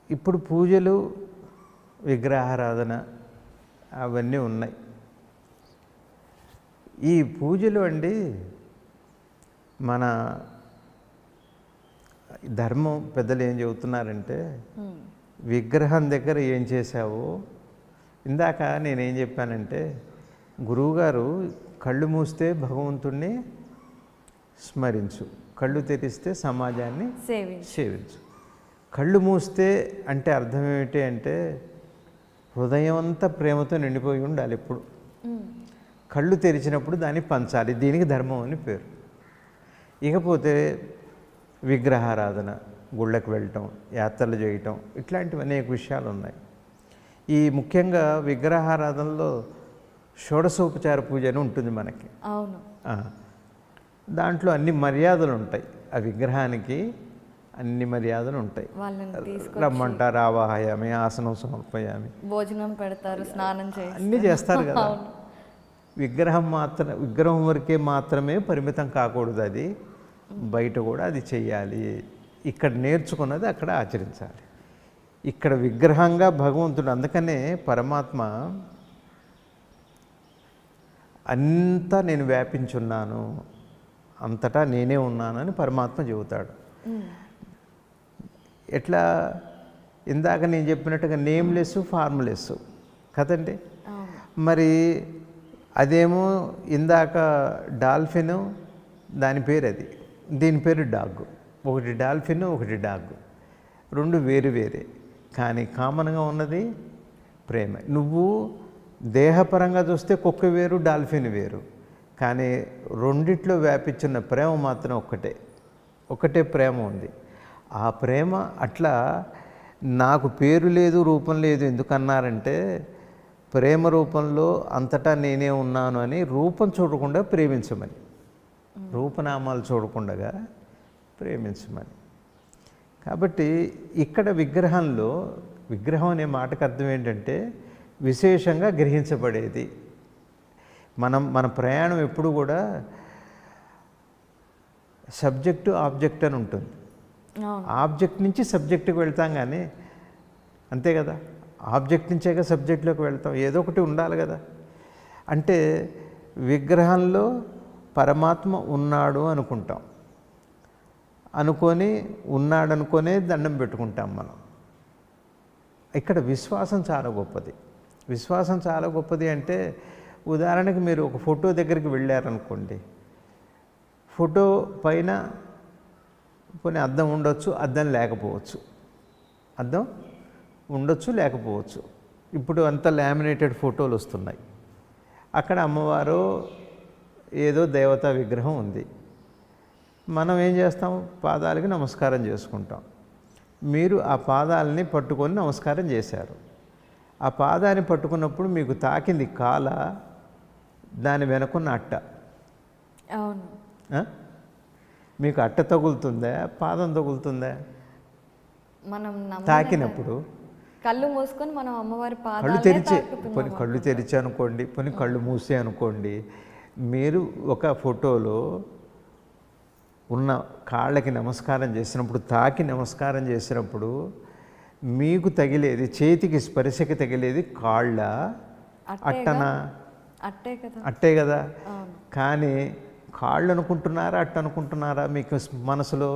ఇప్పుడు పూజలు, విగ్రహారాధన అవన్నీ ఉన్నాయి. ఈ పూజలు అండి మన ధర్మం పెద్దలు ఏం చెబుతున్నారంటే, విగ్రహం దగ్గర ఏం చేశావో, ఇందాక నేనేం చెప్పానంటే, గురువుగారు కళ్ళు మూస్తే భగవంతుణ్ణి స్మరించు, కళ్ళు తెరిస్తే సమాజాన్ని సేవించు. కళ్ళు మూస్తే అంటే అర్థం ఏమిటి అంటే, హృదయం అంతా ప్రేమతో నిండిపోయి ఉండాలి ఎప్పుడు. కళ్ళు తెరిచినప్పుడు దాన్ని పంచాలి, దీనికి ధర్మం అని పేరు. ఇకపోతే విగ్రహారాధన, గుళ్ళకు వెళ్ళటం, యాత్రలు చేయటం, ఇట్లాంటివి అనేక విషయాలు ఉన్నాయి. ఈ ముఖ్యంగా విగ్రహారాధనలో షోడశోపచార పూజ అని ఉంటుంది మనకి. అవును. దాంట్లో అన్ని మర్యాదలు ఉంటాయి. ఆ విగ్రహానికి అన్ని మర్యాదలు ఉంటాయి. రమ్మంటారు, ఆవాహయామి, ఆసనం సమర్పయామి, భోజనం పెడతారు, స్నానం చేస్తారు, అన్నీ చేస్తారు కదా. విగ్రహం వరకే మాత్రమే పరిమితం కాకూడదు, అది బయట కూడా అది చెయ్యాలి. ఇక్కడ నేర్చుకున్నది అక్కడ ఆచరించాలి. ఇక్కడ విగ్రహంగా భగవంతుడు, అందుకనే పరమాత్మ అంతా నేను వ్యాపించున్నాను, అంతటా నేనే ఉన్నానని పరమాత్మ చెబుతాడు. ఎట్లా ఇందాక నేను చెప్పినట్టుగా నేమ్లెస్, ఫార్మ్లెస్ కదండి. మరి అదేమో ఇందాక డాల్ఫిన్, దాని పేరు అది, దీని పేరు డాగ్. ఒకటి డాల్ఫిన్, ఒకటి డాగ్, రెండు వేరు వేరే, కానీ కామన్గా ఉన్నది ప్రేమ. నువ్వు దేహపరంగా చూస్తే కుక్క వేరు, డాల్ఫిన్ వేరు, కానీ రెండిట్లో వ్యాపించిన ప్రేమ మాత్రం ఒకటే ప్రేమ ఉంది. ఆ ప్రేమ అట్లా నాకు పేరు లేదు, రూపం లేదు ఎందుకన్నారంటే, ప్రేమ రూపంలో అంతటా నేనే ఉన్నాను అని రూపం చూడకుండా ప్రేమించమని, రూపనామాలు చూడకుండా ప్రేమించమని. కాబట్టి ఇక్కడ విగ్రహంలో, విగ్రహం అనే మాటకు అర్థం ఏంటంటే విశేషంగా గ్రహించబడేది. మన ప్రయాణం ఎప్పుడు కూడా సబ్జెక్టు ఆబ్జెక్ట్ అని ఉంటుంది. ఆబ్జెక్ట్ నుంచి సబ్జెక్టుకి వెళ్తాం, కానీ అంతే కదా, ఆబ్జెక్ట్ నుంచేగా సబ్జెక్టులోకి వెళ్తాం, ఏదో ఒకటి ఉండాలి కదా. అంటే విగ్రహంలో పరమాత్మ ఉన్నాడు అనుకుంటాం, ఉన్నాడు అనుకునే దండం పెట్టుకుంటాం మనం. ఇక్కడ విశ్వాసం చాలా గొప్పది. విశ్వాసం చాలా గొప్పది అంటే, ఉదాహరణకి మీరు ఒక ఫోటో దగ్గరికి వెళ్ళారనుకోండి, ఫోటో పైన కొన్ని అద్దం ఉండొచ్చు, అద్దం లేకపోవచ్చు, అద్దం ఉండొచ్చు లేకపోవచ్చు. ఇప్పుడు అంతా లామినేటెడ్ ఫోటోలు వస్తున్నాయి. అక్కడ అమ్మవారు ఏదో దేవతా విగ్రహం ఉంది. మనం ఏం చేస్తాం, పాదాలకి నమస్కారం చేసుకుంటాం. మీరు ఆ పాదాలని పట్టుకొని నమస్కారం చేశారు. ఆ పాదాన్ని పట్టుకున్నప్పుడు మీకు తాకింది కాల, దాని వెనకున్న అట్ట. అవును. మీకు అట్ట తగులుతుందా, పాదం తగులుతుందా? మనం తాకినప్పుడు కళ్ళు మూసుకొని మనం అమ్మవారి కళ్ళు తెరిచి, కొన్ని కళ్ళు తెరిచి అనుకోండి, కొన్ని కళ్ళు మూసే అనుకోండి, మీరు ఒక ఫోటోలో ఉన్న కాళ్ళకి నమస్కారం చేసినప్పుడు, తాకి నమస్కారం చేసినప్పుడు మీకు తగిలేది, చేతికి స్పర్శకి తగిలేది కాళ్ళ, అట్టనా? అట్టే కదా. కానీ కాళ్ళు అనుకుంటున్నారా, అట్ట అనుకుంటున్నారా? మీకు మనసులో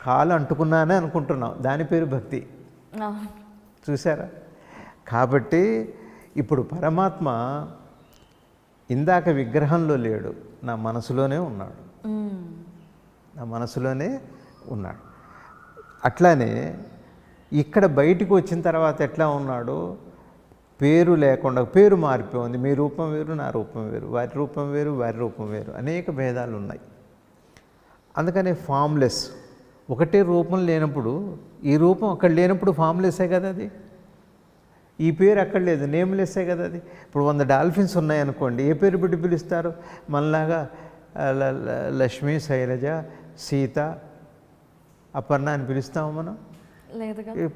కాళ్ళు అంటుకున్నానే అనుకుంటున్నాం, దాని పేరు భక్తి. చూసారా? కాబట్టి ఇప్పుడు పరమాత్మ ఇందాక విగ్రహంలో లేడు, నా మనసులోనే ఉన్నాడు, నా మనసులోనే ఉన్నాడు. అట్లానే ఇక్కడ బయటికి వచ్చిన తర్వాత ఎట్లా ఉన్నాడు, పేరు లేకుండా, పేరు మారిపోయింది. మీ రూపం వేరు, నా రూపం వేరు, వారి రూపం వేరు, వారి రూపం వేరు, అనేక భేదాలు ఉన్నాయి. అందుకనే ఫామ్లెస్, ఒకటే రూపం లేనప్పుడు, ఈ రూపం అక్కడ లేనప్పుడు ఫామ్లెస్సే కదా అది. ఈ పేరు అక్కడ లేదు, నేమ్లెస్సే కదా అది. ఇప్పుడు 100 డాల్ఫిన్స్ ఉన్నాయనుకోండి, ఏ పేరు పెట్టి పిలుస్తారు? మనలాగా లక్ష్మి, శైలజ, సీత, అపర్ణ అని పిలుస్తాము మనం?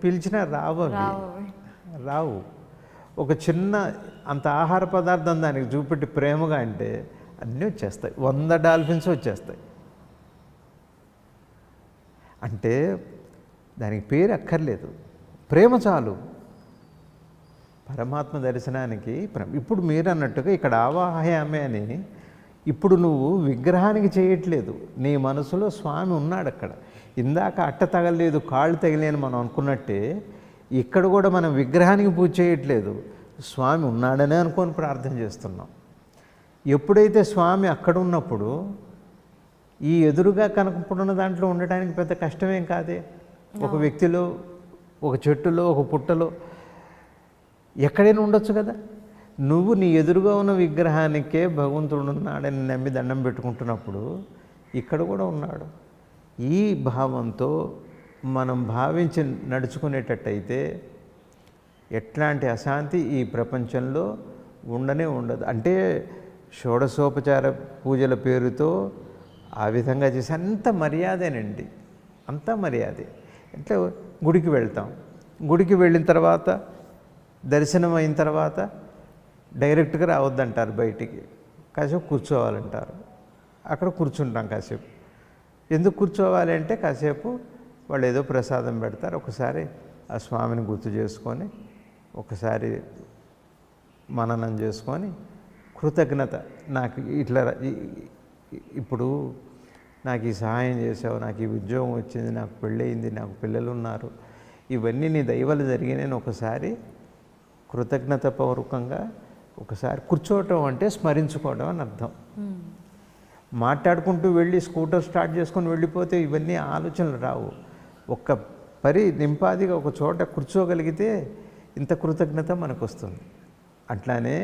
పిలిచినా రావు. ఒక చిన్న అంత ఆహార పదార్థం దానికి చూపెట్టి ప్రేమగా అంటే అన్నీ వచ్చేస్తాయి, 100 డాల్ఫిన్స్ వచ్చేస్తాయి. అంటే దానికి పేరు అక్కర్లేదు, ప్రేమ చాలు పరమాత్మ దర్శనానికి. ఇప్పుడు మీరు అన్నట్టుగా ఇక్కడ ఆవాహయామే అని ఇప్పుడు నువ్వు విగ్రహానికి చేయట్లేదు, నీ మనసులో స్వామి ఉన్నాడు అక్కడ. ఇందాక అట్ట తగలేదు కాళ్ళు తగిలేని మనం అనుకున్నట్టే ఇక్కడ కూడా మనం విగ్రహానికి పూజ చేయట్లేదు, స్వామి ఉన్నాడనే అనుకొని ప్రార్థన చేస్తున్నాం. ఎప్పుడైతే స్వామి అక్కడ ఉన్నప్పుడు ఈ ఎదురుగా కనపడున్న దాంట్లో ఉండటానికి పెద్ద కష్టమేం కాదే. ఒక వ్యక్తిలో, ఒక చెట్టులో, ఒక పుట్టలో ఎక్కడైనా ఉండొచ్చు కదా. నువ్వు నీ ఎదురుగా ఉన్న విగ్రహానికే భగవంతుడు ఉన్నాడని నమ్మి దండం పెట్టుకుంటున్నప్పుడు ఇక్కడ కూడా ఉన్నాడు. ఈ భావంతో మనం భావించి నడుచుకునేటట్టయితే ఎట్లాంటి అశాంతి ఈ ప్రపంచంలో ఉండనే ఉండదు. అంటే షోడశోపచార పూజల పేరుతో ఆ విధంగా చేసి అంత మర్యాదేనండి, అంతా మర్యాదే. అంటే గుడికి వెళ్తాం, గుడికి వెళ్ళిన తర్వాత దర్శనం అయిన తర్వాత డైరెక్ట్గా రావద్దంటారు, బయటికి కాసేపు కూర్చోవాలంటారు. అక్కడ కూర్చుంటాం కాసేపు. ఎందుకు కూర్చోవాలి అంటే కాసేపు వాళ్ళు ఏదో ప్రసాదం పెడతారు, ఒకసారి ఆ స్వామిని గుర్తు చేసుకొని ఒకసారి మననం చేసుకొని కృతజ్ఞత, నాకు ఇట్లా ఇప్పుడు నాకు ఈ సహాయం చేసావు, నాకు ఈ ఉద్యోగం వచ్చింది, నాకు పెళ్ళయింది, నాకు పిల్లలు ఉన్నారు, ఇవన్నీ నీ దయవల్ల జరిగినాయని ఒకసారి కృతజ్ఞతాపూర్వకంగా ఒకసారి కూర్చోవటం అంటే స్మరించుకోవడం అని అర్థం. మాట్లాడుకుంటూ వెళ్ళి స్కూటర్ స్టార్ట్ చేసుకొని వెళ్ళిపోతే ఇవన్నీ ఆలోచనలు రావు. ఒక్క నింపాదిగా ఒక చోట కూర్చోగలిగితే ఇంత కృతజ్ఞత మనకు వస్తుంది. అట్లానే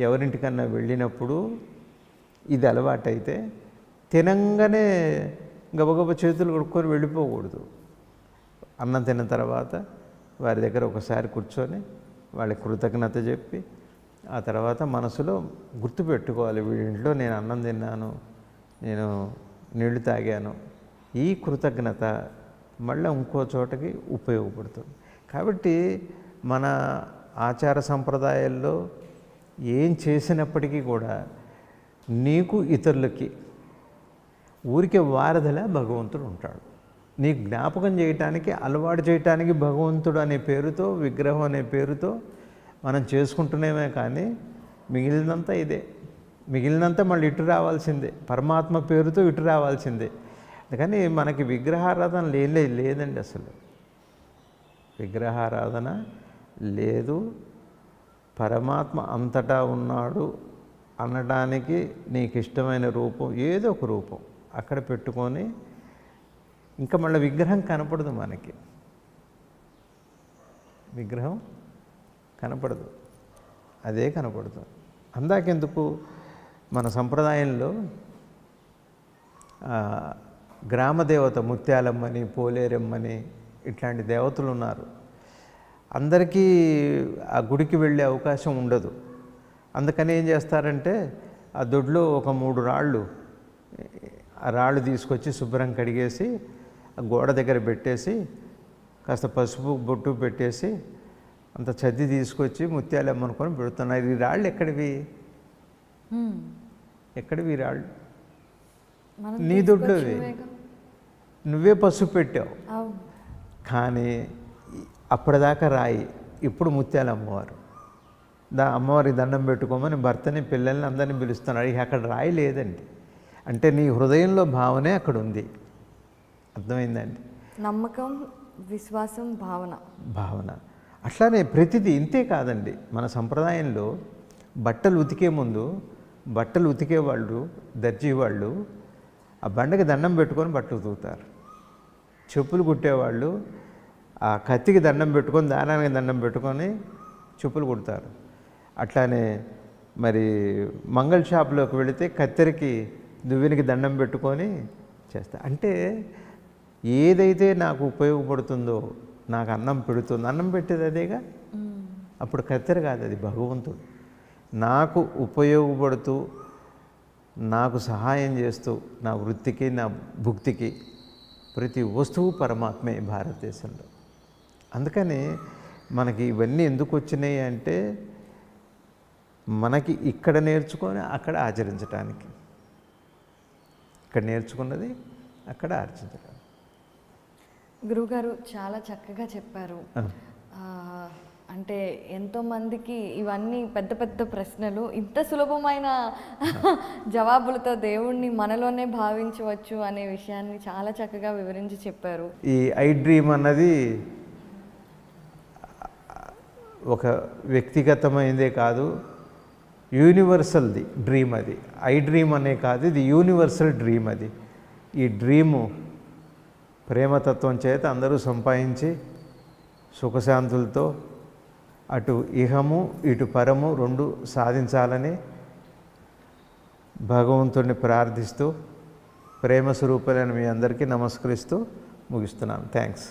ఎవరింటికన్నా వెళ్ళినప్పుడు ఇది అలవాటైతే తినంగానే గబగబ చేతులు కడుక్కొని వెళ్ళిపోకూడదు. అన్నం తిన్న తర్వాత వారి దగ్గర ఒకసారి కూర్చొని వాళ్ళకి కృతజ్ఞత చెప్పి ఆ తర్వాత మనసులో గుర్తుపెట్టుకోవాలి, వీళ్ళింట్లో నేను అన్నం తిన్నాను, నేను నీళ్లు తాగాను. ఈ కృతజ్ఞత మళ్ళీ ఇంకో చోటకి ఉపయోగపడుతుంది. కాబట్టి మన ఆచార సంప్రదాయాల్లో ఏం చేసినప్పటికీ కూడా నీకు ఇతరులకి ఊరికే వారధిలా భగవంతుడు ఉంటాడు. నీ జ్ఞాపకం చేయటానికి, అలవాటు చేయటానికి భగవంతుడు అనే పేరుతో, విగ్రహం అనే పేరుతో మనం చేసుకుంటున్నామే. కానీ మిగిలినంతా ఇదే, మిగిలినంతా మళ్ళీ ఇటు రావాల్సిందే, పరమాత్మ పేరుతో ఇటు రావాల్సిందే. అందుకని మనకి విగ్రహారాధన లేదండి, అసలు విగ్రహారాధన లేదు. పరమాత్మ అంతటా ఉన్నాడు అనడానికి నీకు ఇష్టమైన రూపం ఏదో ఒక రూపం అక్కడ పెట్టుకొని ఇంకా మళ్ళీ విగ్రహం కనపడదు, మనకి విగ్రహం కనపడదు, అదే కనపడుతుంది. అందాకెందుకు మన సంప్రదాయంలో గ్రామదేవత ముత్యాలమ్మని, పోలేరమ్మని ఇట్లాంటి దేవతలు ఉన్నారు. అందరికీ ఆ గుడికి వెళ్ళే అవకాశం ఉండదు. అందుకని ఏం చేస్తారంటే ఆ దొడ్లో ఒక 3 రాళ్ళు, ఆ రాళ్ళు తీసుకొచ్చి శుభ్రం కడిగేసి ఆ గోడ దగ్గర పెట్టేసి కాస్త పసుపు బొట్టు పెట్టేసి అంత చద్ది తీసుకొచ్చి ముత్యాలమ్మ అనుకొని పెడుతున్నారు. ఈ రాళ్ళు ఎక్కడివి? ఎక్కడివి ఈ రాళ్ళు? నీ దొడ్లోవి, నువ్వే పసుపు పెట్టావు. కానీ అప్పటిదాకా రాయి, ఇప్పుడు ముత్యాలమ్మవారు. అమ్మవారికి దండం పెట్టుకోమని భర్తని, పిల్లల్ని అందరినీ పిలుస్తున్నాడు. ఇక అక్కడ రాయి లేదండి. అంటే నీ హృదయంలో భావనే అక్కడ ఉంది. అర్థమైందండి? నమ్మకం, విశ్వాసం, భావన. అట్లానే ప్రతిదీ ఇంతే కాదండి. మన సంప్రదాయంలో బట్టలు ఉతికే ముందు, బట్టలు ఉతికేవాళ్ళు, దర్జీ వాళ్ళు ఆ బండకి దండం పెట్టుకొని బట్టలు ఉతుకుతారు. చెప్పులు కుట్టేవాళ్ళు ఆ కత్తికి దండం పెట్టుకొని, దానానికి దండం పెట్టుకొని చెప్పులు కుడతారు. అట్లానే మరి మంగళ షాప్లోకి వెళితే కత్తెరకి, దువ్వెనికి దండం పెట్టుకొని చేస్తారు. అంటే ఏదైతే నాకు ఉపయోగపడుతుందో, నాకు అన్నం పెడుతుంది, అన్నం పెట్టేది అదేగా. అప్పుడు కత్తెర కాదు, అది భగవంతుడు. నాకు ఉపయోగపడుతూ, నాకు సహాయం చేస్తూ, నా వృత్తికి, నా భుక్తికి ప్రతి వస్తువు పరమాత్మే భారతదేశంలో. అందుకని మనకి ఇవన్నీ ఎందుకు వచ్చినాయి అంటే మనకి ఇక్కడ నేర్చుకొని అక్కడ ఆచరించడానికి, ఇక్కడ నేర్చుకున్నది అక్కడ ఆచరించడానికి. గురువుగారు చాలా చక్కగా చెప్పారు. అంటే ఎంతోమందికి ఇవన్నీ పెద్ద పెద్ద ప్రశ్నలు ఇంత సులభమైన జవాబులతో దేవుణ్ణి మనలోనే భావించవచ్చు అనే విషయాన్ని చాలా చక్కగా వివరించి చెప్పారు. ఈ ఐ డ్రీమ్ అన్నది ఒక వ్యక్తిగతమైనదే కాదు, యూనివర్సల్ది డ్రీమ్ అది. ఐ డ్రీమ్ అనే కాదు, ఇది యూనివర్సల్ డ్రీమ్ అది. ఈ డ్రీము ప్రేమతత్వం చేత అందరూ సంపాదించి సుఖశాంతులతో అటు ఇహము ఇటు పరము రెండు సాధించాలని భగవంతుడిని ప్రార్థిస్తూ ప్రేమ స్వరూపాలను మీ అందరికీ నమస్కరిస్తూ ముగిస్తున్నాను. థ్యాంక్స్.